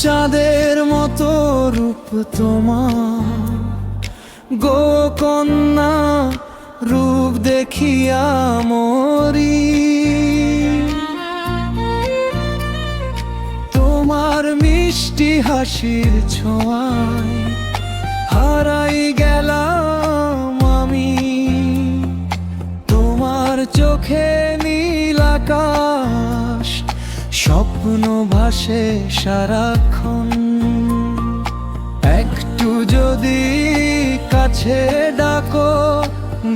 চাঁদের মতো রূপ তোমার গো কন্যা, রূপ দেখিয়া মরি। তোমার মিষ্টি হাসির ছোঁয়ায় হারাই গেলাম আমি। তোমার চোখে নীল আকাশ, স্বপ্ন ভাসে সারাক্ষণ। একটু যদি কাছে ডাকো,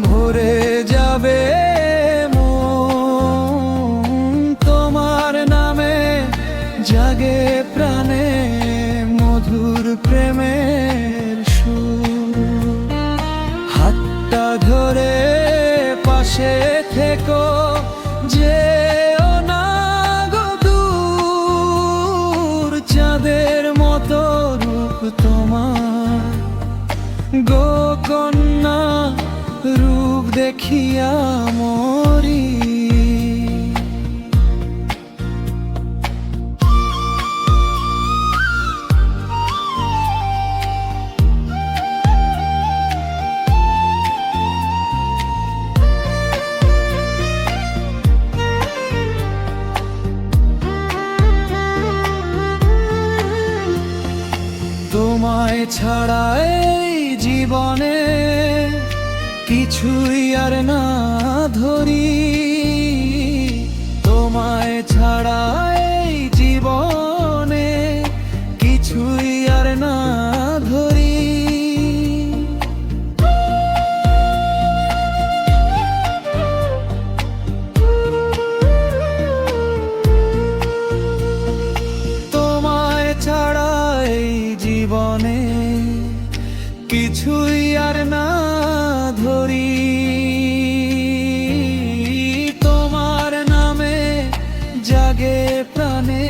ভরে যাবে মন। তোমার নামে জাগে প্রাণে মধুর প্রেমের সুর। হাতটা ধরে পাশে থেকো, যেও না গো দূর। চাঁদের মতো রূপ তোমার গো কন্যা, রূপ দেখিয়া মরি। তোমায় ছাড়া এই জীবনে কিছুই আর না ধরি। তোমায় ছাড়া এই জীবনে কিছুই আর না ধরি। তোমায় ছাড়া এই জীবনে কিছুই আর না ধরি। তোমার নামে জাগে প্রাণে